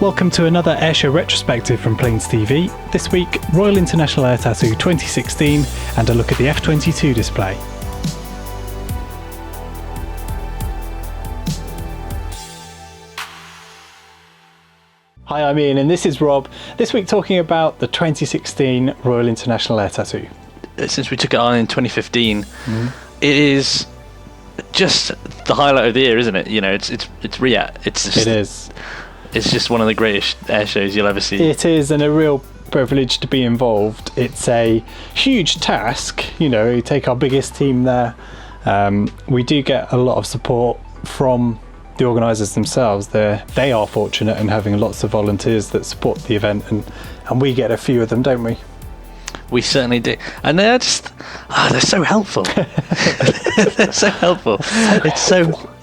Welcome to another Airshow Retrospective from PlanesTV. This week, Royal International Air Tattoo 2016 and a look at the F-22 display. Hi, I'm Ian and this is Rob. This week talking about the 2016 Royal International Air Tattoo. Since we took it on in 2015, it is just the highlight of the year, isn't it? You know, it's RIAT. It's just one of the greatest air shows you'll ever see. It is, and a real privilege to be involved. It's a huge task. You know, you take our biggest team there. We do get a lot of support from the organisers themselves. They are fortunate in having lots of volunteers that support the event, and we get a few of them, don't we? We certainly do, and they're just they're so helpful. They're so helpful.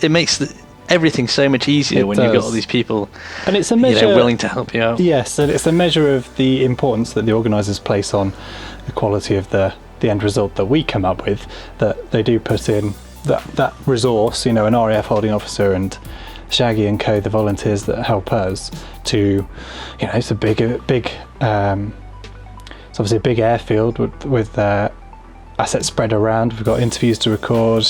It makes everything so much easier when you've got all these people, and it's a measure, willing to help you out. Yes, and it's a measure of the importance that the organisers place on the quality of the end result that we come up with. That they do put in that resource, you know, an RAF holding officer and Shaggy and co, the volunteers that help us to, you know, it's a big. It's obviously a big airfield with assets spread around. We've got interviews to record,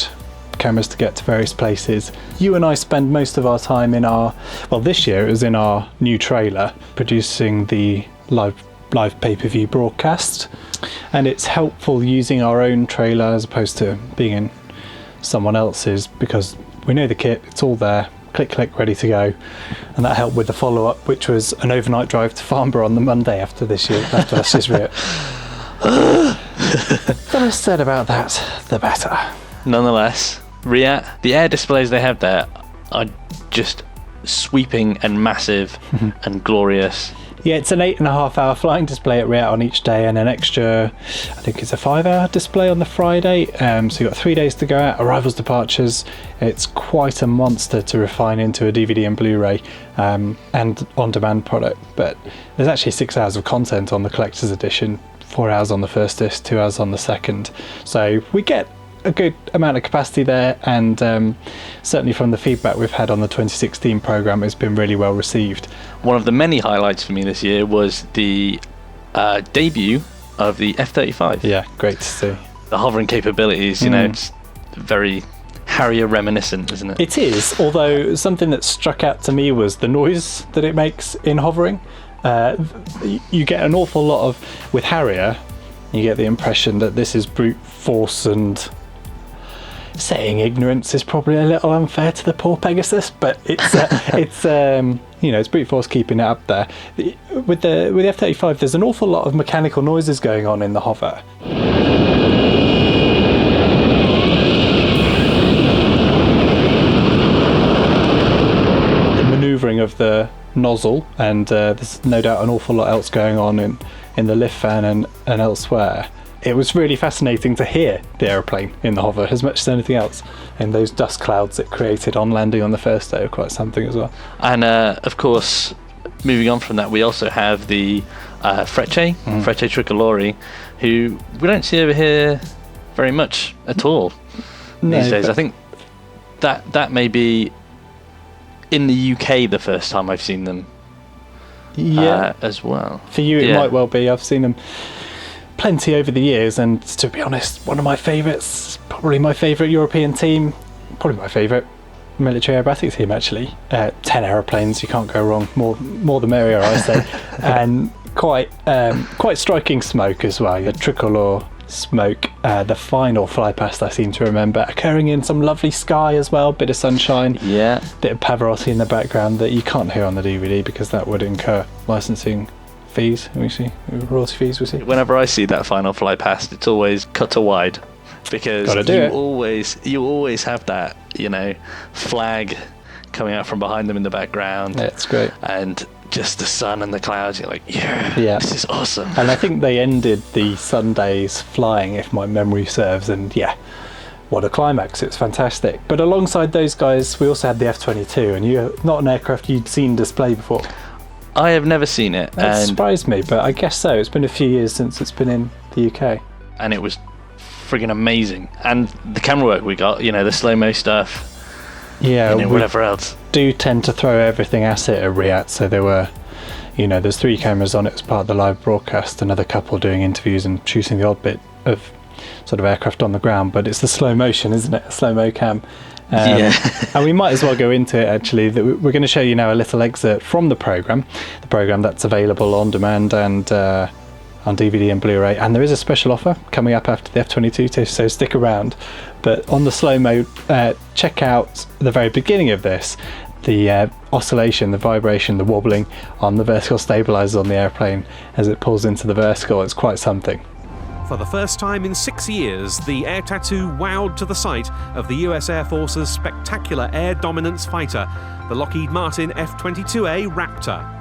cameras to get to various places. You and I spend most of our time this year it was in our new trailer, producing the live pay-per-view broadcast. And it's helpful using our own trailer as opposed to being in someone else's, because we know the kit, it's all there. Click, ready to go. And that helped with the follow-up, which was an overnight drive to Farnborough on the Monday after this year's RIAT. The less said about that, the better. Nonetheless, RIAT, the air displays they have there are just sweeping and massive and glorious. Yeah, it's an 8.5 hour flying display at RIAT on each day, and an extra, I think it's a 5 hour display on the Friday. So you've got 3 days to go out, arrivals, departures. It's quite a monster to refine into a DVD and Blu-ray and on-demand product. But there's actually 6 hours of content on the collector's edition, 4 hours on the first disc, 2 hours on the second. So we get a good amount of capacity there, and certainly from the feedback we've had on the 2016 programme, it's been really well received. One of the many highlights for me this year was the debut of the F-35. Yeah, great to see. The hovering capabilities, you know, it's very Harrier reminiscent, isn't it? It is, although something that struck out to me was the noise that it makes in hovering. You get an awful lot of, with Harrier, you get the impression that this is brute force, and saying ignorance is probably a little unfair to the poor Pegasus, but it's you know, it's brute force keeping it up there. With the F-35, there's an awful lot of mechanical noises going on in the hover. The manoeuvring of the nozzle, and there's no doubt an awful lot else going on in the lift fan and elsewhere. It was really fascinating to hear the aeroplane in the hover as much as anything else, and those dust clouds it created on landing on the first day were quite something as well. And of course, moving on from that, we also have the Frecce Tricolori, who we don't see over here very much at all these days. I think that may be in the UK the first time I've seen them as well. For you it might well be. I've seen them plenty over the years, and to be honest, one of my favourites, probably my favourite European team, probably my favourite military aerobatic team actually. 10 aeroplanes, you can't go wrong, more the merrier I say. And quite striking smoke as well, the tricolour smoke. The final fly past I seem to remember occurring in some lovely sky as well, bit of sunshine, bit of Pavarotti in the background that you can't hear on the DVD because that would incur licensing fees, royalty fees we see. Whenever I see that final fly past, it's always cut to wide, because you always have that, you know, flag coming out from behind them in the background. Yeah, it's great. And just the sun and the clouds, you're like, this is awesome. And I think they ended the Sundays flying, if my memory serves, and what a climax, it's fantastic. But alongside those guys, we also had the F-22, and not an aircraft you'd seen display before. I have never seen it. That surprised me, but I guess so. It's been a few years since it's been in the UK. And it was friggin' amazing. And the camera work we got, you know, the slow-mo stuff, Yeah, whatever else. Do tend to throw everything at it at RIAT, so there were, there's 3 cameras on it as part of the live broadcast, another couple doing interviews and shooting the odd bit of sort of aircraft on the ground, but it's the slow motion, isn't it? A slow-mo cam. And we might as well go into it, actually. We're going to show you now a little excerpt from the program that's available on demand and on DVD and Blu-ray, and there is a special offer coming up after the F-22, so stick around. But on the slow-mo, check out the very beginning of this, the oscillation, the vibration, the wobbling on the vertical stabilizers on the airplane as it pulls into the vertical. It's quite something. For the first time in 6 years, the air tattoo wowed to the sight of the US Air Force's spectacular air dominance fighter, the Lockheed Martin F-22A Raptor.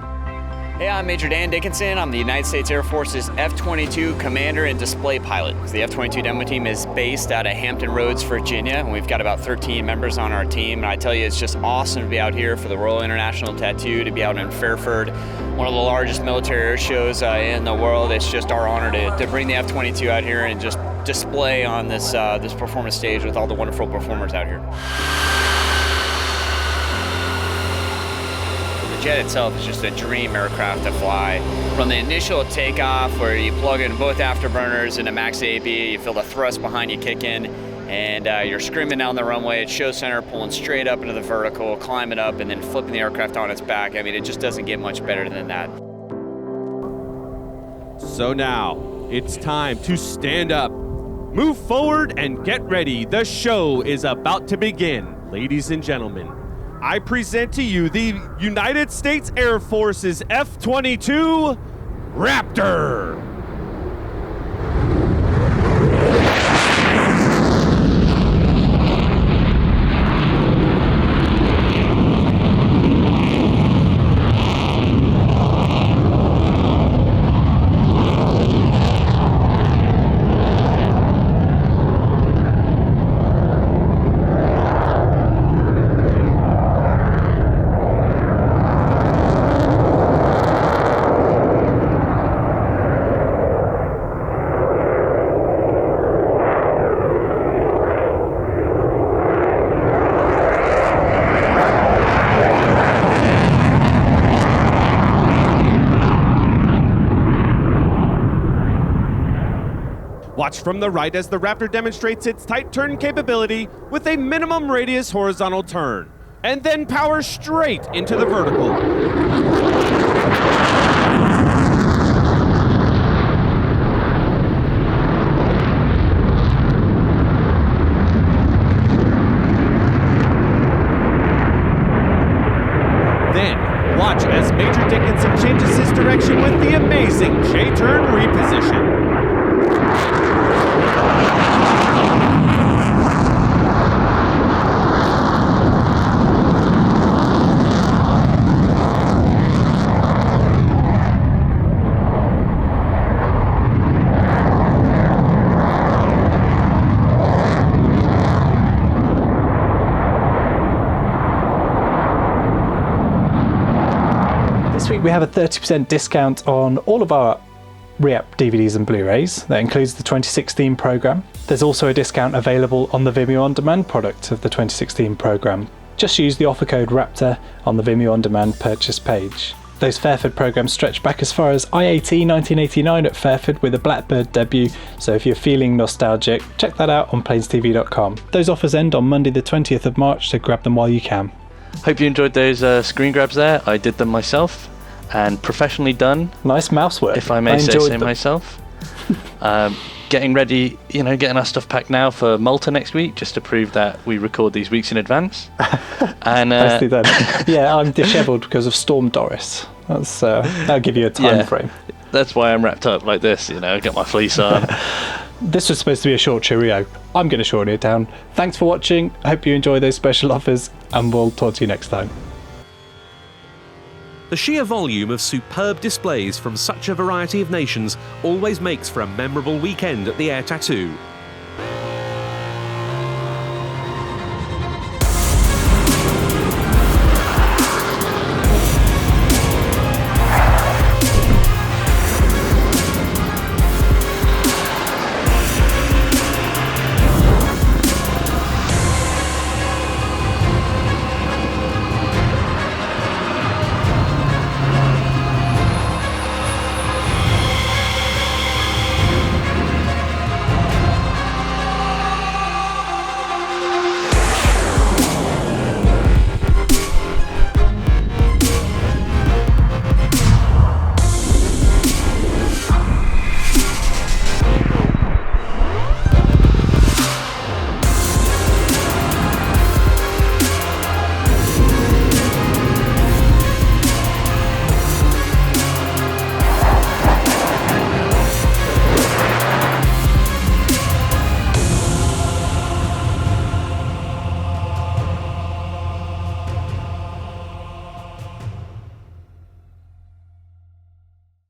Hey, I'm Major Dan Dickinson. I'm the United States Air Force's F-22 commander and display pilot. The F-22 demo team is based out of Hampton Roads, Virginia, and we've got about 13 members on our team. And I tell you, it's just awesome to be out here for the Royal International Tattoo, to be out in Fairford, one of the largest military air shows in the world. It's just our honor to bring the F-22 out here and just display on this performance stage with all the wonderful performers out here. The jet itself is just a dream aircraft to fly. From the initial takeoff, where you plug in both afterburners into max AB, you feel the thrust behind you kick in, and you're screaming down the runway at show center, pulling straight up into the vertical, climbing up, and then flipping the aircraft on its back. I mean, it just doesn't get much better than that. So now, it's time to stand up, move forward, and get ready. The show is about to begin. Ladies and gentlemen, I present to you the United States Air Force's F-22 Raptor. Watch from the right as the Raptor demonstrates its tight turn capability with a minimum radius horizontal turn, and then power straight into the vertical. Then, watch as Major Dickinson changes his direction with the amazing J-turn reposition. This week we have a 30% discount on all of our RIAT DVDs and Blu-rays. That includes the 2016 programme. There's also a discount available on the Vimeo On Demand product of the 2016 programme. Just use the offer code RAPTOR on the Vimeo On Demand purchase page. Those Fairford programmes stretch back as far as IAT 1989 at Fairford with a Blackbird debut, so if you're feeling nostalgic, check that out on PlanesTV.com. Those offers end on Monday the 20th of March, so grab them while you can. Hope you enjoyed those screen grabs there. I did them myself, and professionally done. Nice mouse work, if I may say so myself. Getting ready, getting our stuff packed now for Malta next week, just to prove that we record these weeks in advance. And nicely done. Yeah, I'm dishevelled because of Storm Doris. That'll give you a time frame. That's why I'm wrapped up like this, get my fleece on. This was supposed to be a short cheerio. I'm going to shorten it down. Thanks for watching. I hope you enjoy those special offers, and we'll talk to you next time. The sheer volume of superb displays from such a variety of nations always makes for a memorable weekend at the Air Tattoo.